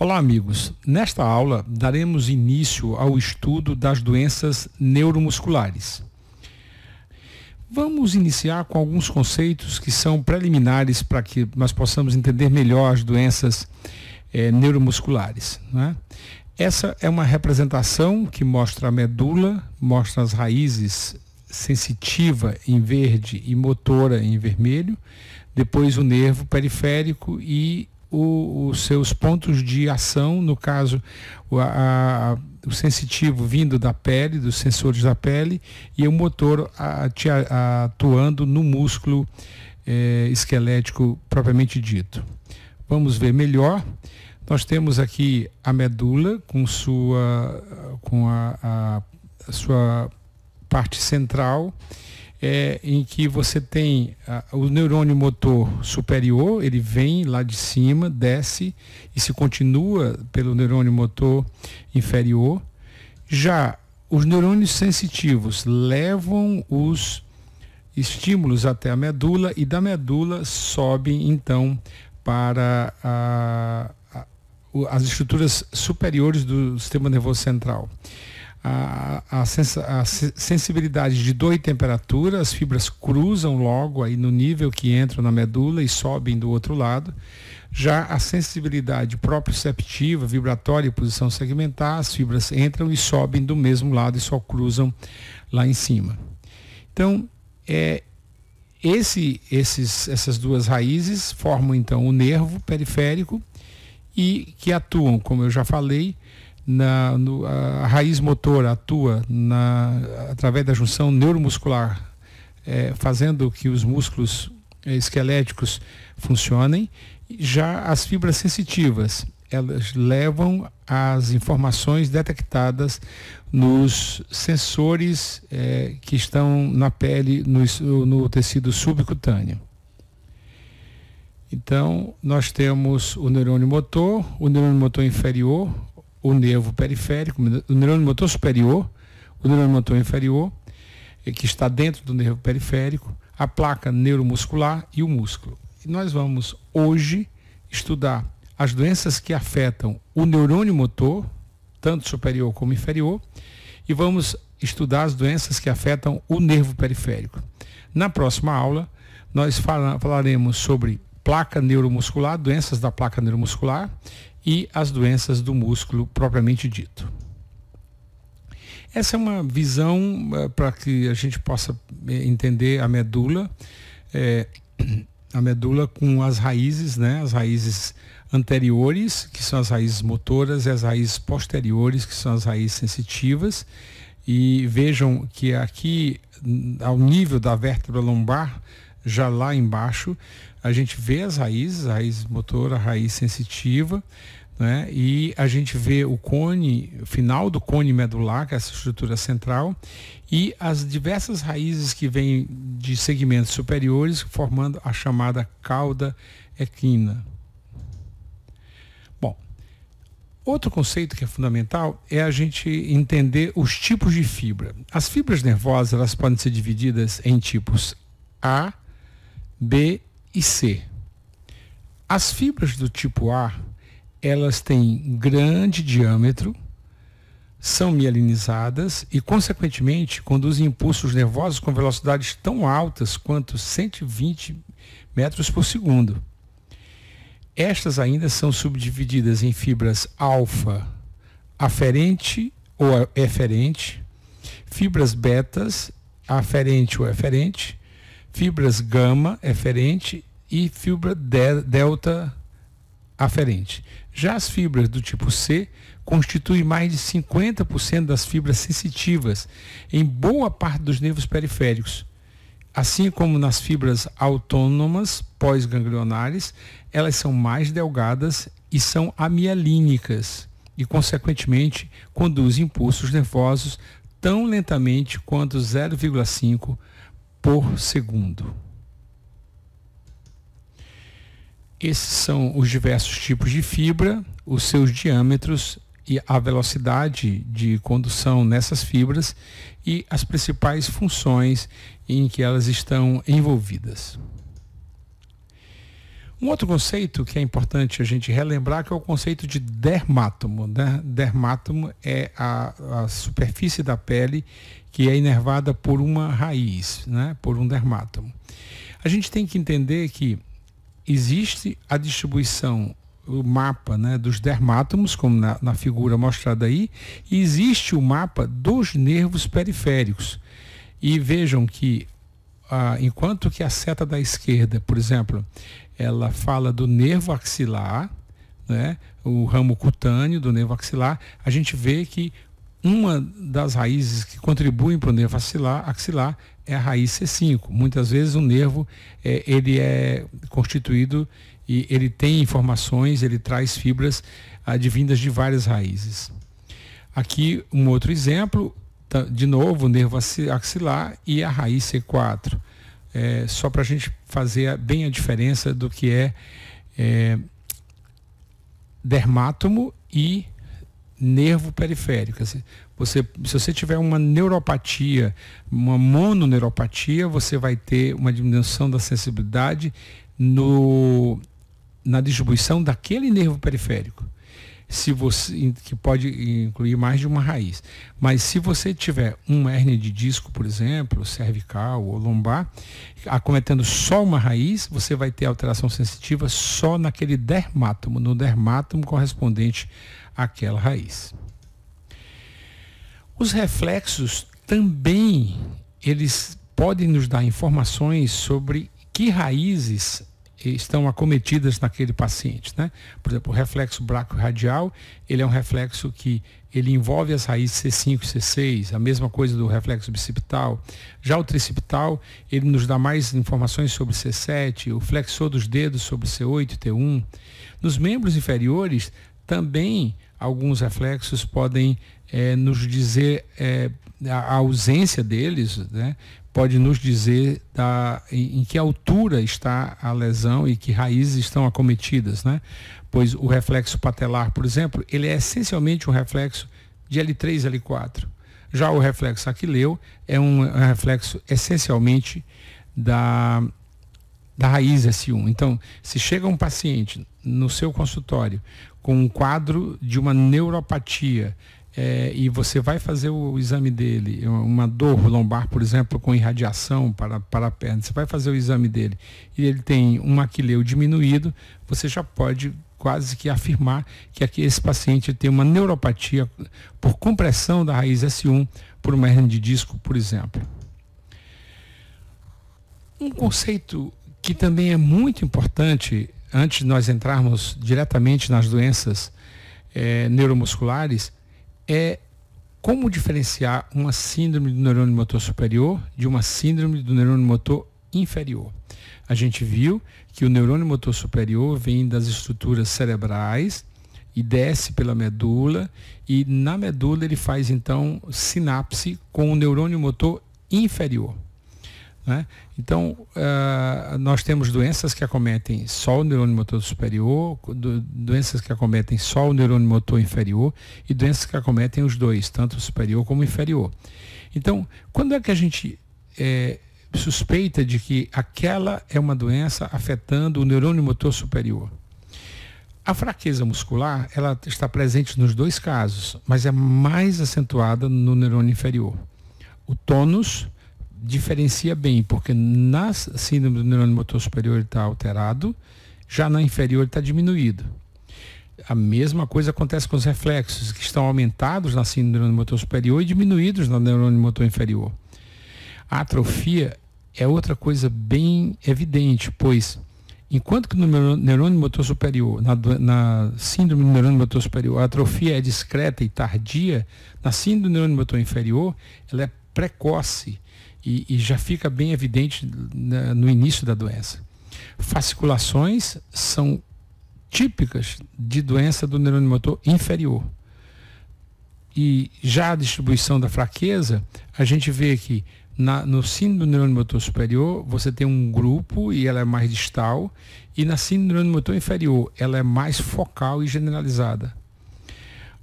Olá, amigos. Nesta aula, daremos início ao estudo das doenças neuromusculares. Vamos iniciar com alguns conceitos que são preliminares para que nós possamos entender melhor as doenças neuromusculares, né? Essa é uma representação que mostra a medula, mostra as raízes sensitiva em verde e motora em vermelho, depois o nervo periférico e os seus pontos de ação, no caso o sensitivo vindo da pele, dos sensores da pele, e o motor atuando no músculo esquelético propriamente dito. Vamos ver melhor. Nós temos aqui a medula com a sua parte central, em que você tem o neurônio motor superior, ele vem lá de cima, desce e se continua pelo neurônio motor inferior. Já os neurônios sensitivos levam os estímulos até a medula e da medula sobem então para as estruturas superiores do sistema nervoso central. A sensibilidade de dor e temperatura, as fibras cruzam logo aí no nível que entram na medula e sobem do outro lado. Já a sensibilidade proprioceptiva, vibratória e posição segmentar, as fibras entram e sobem do mesmo lado e só cruzam lá em cima. Então, essas duas raízes formam então o nervo periférico e que atuam, como eu já falei, a raiz motora atua através da junção neuromuscular, fazendo que os músculos esqueléticos funcionem. Já as fibras sensitivas, elas levam as informações detectadas nos sensores que estão na pele, no tecido subcutâneo. Então, nós temos o neurônio motor inferior, o nervo periférico, o neurônio motor superior, o neurônio motor inferior, que está dentro do nervo periférico, a placa neuromuscular e o músculo. E nós vamos hoje estudar as doenças que afetam o neurônio motor, tanto superior como inferior, e vamos estudar as doenças que afetam o nervo periférico. Na próxima aula, nós falaremos sobre placa neuromuscular, doenças da placa neuromuscular, e as doenças do músculo propriamente dito. Essa é uma visão para que a gente possa entender a medula com as raízes, né? As raízes anteriores, que são as raízes motoras, e as raízes posteriores, que são as raízes sensitivas. E vejam que aqui, ao nível da vértebra lombar, já lá embaixo, a gente vê as raízes, a raiz motora, a raiz sensitiva, né? E a gente vê o cone, o final do cone medular, que é essa estrutura central, e as diversas raízes que vêm de segmentos superiores, formando a chamada cauda equina. Bom, outro conceito que é fundamental é a gente entender os tipos de fibra. As fibras nervosas, elas podem ser divididas em tipos A, B e C. As fibras do tipo A, elas têm grande diâmetro, são mielinizadas e, consequentemente, conduzem impulsos nervosos com velocidades tão altas quanto 120 metros por segundo. Estas ainda são subdivididas em fibras alfa, aferente ou eferente, fibras betas, aferente ou eferente, fibras gama, eferente, e fibra delta, aferente. Já as fibras do tipo C constituem mais de 50% das fibras sensitivas em boa parte dos nervos periféricos. Assim como nas fibras autônomas pós-ganglionares, elas são mais delgadas e são amialínicas e, consequentemente, conduzem impulsos nervosos tão lentamente quanto 0,5 por segundo. Esses são os diversos tipos de fibra, os seus diâmetros e a velocidade de condução nessas fibras e as principais funções em que elas estão envolvidas. Um outro conceito que é importante a gente relembrar que é o conceito de dermátomo, né? Dermátomo é a superfície da pele que é inervada por uma raiz, né? Por um dermátomo. A gente tem que entender que existe a distribuição, o mapa, né, dos dermátomos, como na figura mostrada aí, e existe o mapa dos nervos periféricos. E vejam que, enquanto que a seta da esquerda, por exemplo, ela fala do nervo axilar, né, o ramo cutâneo do nervo axilar, a gente vê que uma das raízes que contribuem para o nervo axilar é a raiz C5. Muitas vezes o nervo ele é constituído e ele tem informações, ele traz fibras advindas de várias raízes. Aqui um outro exemplo, de novo o nervo axilar e a raiz C4. Só para a gente fazer bem a diferença do que é dermátomo e nervo periférico. Se você tiver uma neuropatia, uma mononeuropatia, você vai ter uma diminuição da sensibilidade na distribuição daquele nervo periférico. Que pode incluir mais de uma raiz. Mas se você tiver uma hérnia de disco, por exemplo, cervical ou lombar, acometendo só uma raiz, você vai ter alteração sensitiva só naquele dermátomo, no dermátomo correspondente àquela raiz. Os reflexos também, eles podem nos dar informações sobre que raízes estão acometidas naquele paciente, né? Por exemplo, o reflexo braquiorradial, ele é um reflexo que ele envolve as raízes C5 e C6, a mesma coisa do reflexo bicipital. Já o tricipital, ele nos dá mais informações sobre C7, o flexor dos dedos sobre C8 e T1. Nos membros inferiores, também alguns reflexos podem nos dizer a ausência deles, né? Pode nos dizer em que altura está a lesão e que raízes estão acometidas, né? Pois o reflexo patelar, por exemplo, ele é essencialmente um reflexo de L3 e L4. Já o reflexo aquileu é um reflexo essencialmente da raiz S1. Então, se chega um paciente no seu consultório com um quadro de uma neuropatia, e você vai fazer o exame dele, uma dor lombar, por exemplo, com irradiação para a perna, você vai fazer o exame dele e ele tem um aquileu diminuído, você já pode quase que afirmar que esse paciente tem uma neuropatia por compressão da raiz S1 por uma hérnia de disco, por exemplo. Um conceito que também é muito importante, antes de nós entrarmos diretamente nas doenças neuromusculares, é como diferenciar uma síndrome do neurônio motor superior de uma síndrome do neurônio motor inferior. A gente viu que o neurônio motor superior vem das estruturas cerebrais e desce pela medula, e na medula ele faz então sinapse com o neurônio motor inferior, né? Então, nós temos doenças que acometem só o neurônio motor superior, doenças que acometem só o neurônio motor inferior e doenças que acometem os dois, tanto o superior como o inferior. Então, quando é que a gente suspeita de que aquela é uma doença afetando o neurônio motor superior? A fraqueza muscular, ela está presente nos dois casos, mas é mais acentuada no neurônio inferior. O tônus diferencia bem, porque na síndrome do neurônio motor superior ele está alterado, já na inferior ele está diminuído. A mesma coisa acontece com os reflexos, que estão aumentados na síndrome do neurônio motor superior e diminuídos no neurônio motor inferior. A atrofia é outra coisa bem evidente, pois enquanto que no neurônio motor superior, na síndrome do neurônio motor superior, a atrofia é discreta e tardia, na síndrome do neurônio motor inferior, ela é precoce e já fica bem evidente no início da doença. Fasciculações são típicas de doença do neurônio motor inferior. E já a distribuição da fraqueza, a gente vê que no síndrome do neurônio motor superior, você tem um grupo e ela é mais distal, e na síndrome do neurônio motor inferior, ela é mais focal e generalizada.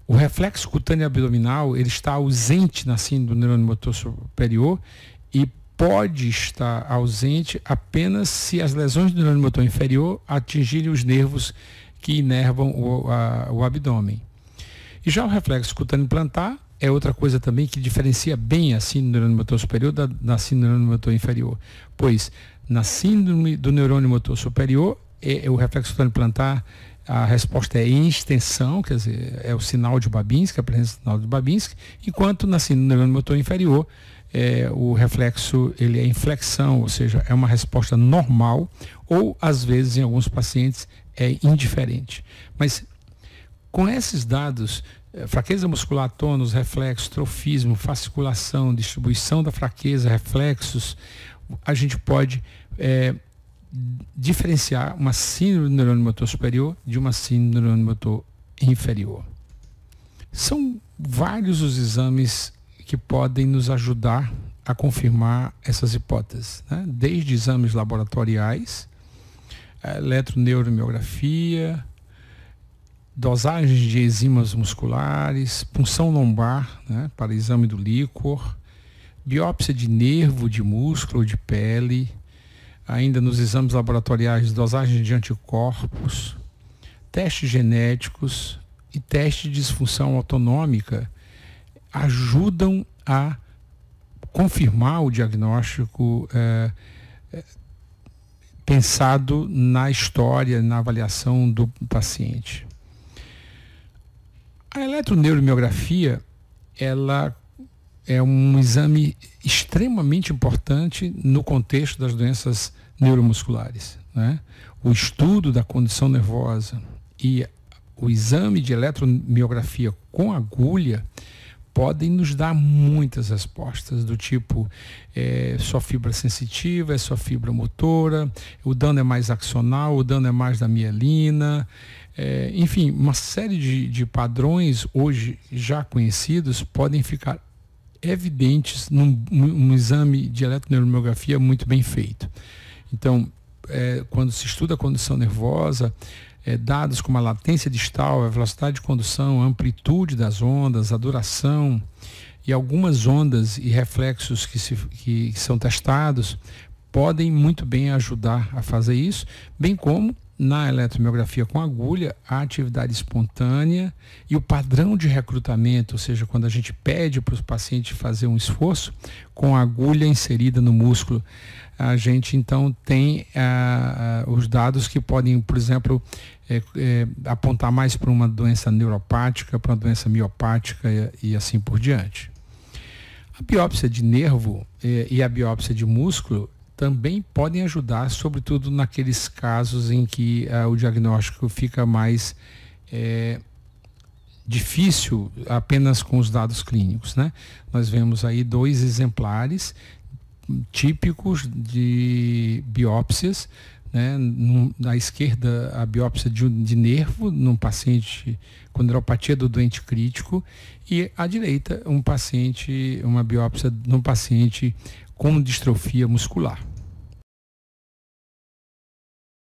O reflexo cutâneo abdominal, ele está ausente na síndrome do neurônio motor superior, e pode estar ausente apenas se as lesões do neurônio motor inferior atingirem os nervos que inervam o abdômen. E já o reflexo cutâneo plantar é outra coisa também que diferencia bem a síndrome do neurônio motor superior da síndrome do neurônio motor inferior, pois na síndrome do neurônio motor superior, o reflexo cutâneo plantar, a resposta é em extensão, quer dizer, é o sinal de Babinski, a presença do sinal de Babinski, enquanto na síndrome do neurônio motor inferior, o reflexo ele é em flexão, ou seja, é uma resposta normal, ou às vezes em alguns pacientes é indiferente. Mas com esses dados, fraqueza muscular, tônus, reflexo, trofismo, fasciculação, distribuição da fraqueza, reflexos, a gente pode diferenciar uma síndrome do neurônio motor superior de uma síndrome do neurônio motor inferior. São vários os exames que podem nos ajudar a confirmar essas hipóteses, né? Desde exames laboratoriais, eletroneuromiografia, dosagens de enzimas musculares, punção lombar, né, para exame do líquor, biópsia de nervo, de músculo, de pele, ainda nos exames laboratoriais, dosagem de anticorpos, testes genéticos e testes de disfunção autonômica ajudam a confirmar o diagnóstico pensado na história, na avaliação do paciente. A eletroneuromiografia, ela é um exame extremamente importante no contexto das doenças neuromusculares, né? O estudo da condição nervosa e o exame de eletromiografia com agulha podem nos dar muitas respostas, do tipo, sua fibra sensitiva, é sua fibra motora, o dano é mais axonal, o dano é mais da mielina, enfim, uma série de padrões hoje já conhecidos podem ficar evidentes num exame de eletroneuromiografia muito bem feito. Então, quando se estuda a condição nervosa, dados como a latência distal, a velocidade de condução, a amplitude das ondas, a duração e algumas ondas e reflexos que são testados podem muito bem ajudar a fazer isso, bem como na eletromiografia com agulha, a atividade espontânea e o padrão de recrutamento, ou seja, quando a gente pede para os pacientes fazer um esforço com a agulha inserida no músculo, a gente então tem os dados que podem, por exemplo, apontar mais para uma doença neuropática, para uma doença miopática e assim por diante. A biópsia de nervo e a biópsia de músculo também podem ajudar, sobretudo naqueles casos em que o diagnóstico fica mais difícil apenas com os dados clínicos, né? Nós vemos aí 2 exemplares típicos de biópsias, né? Na esquerda, a biópsia de nervo num paciente com neuropatia do doente crítico, e à direita uma biópsia num paciente com distrofia muscular.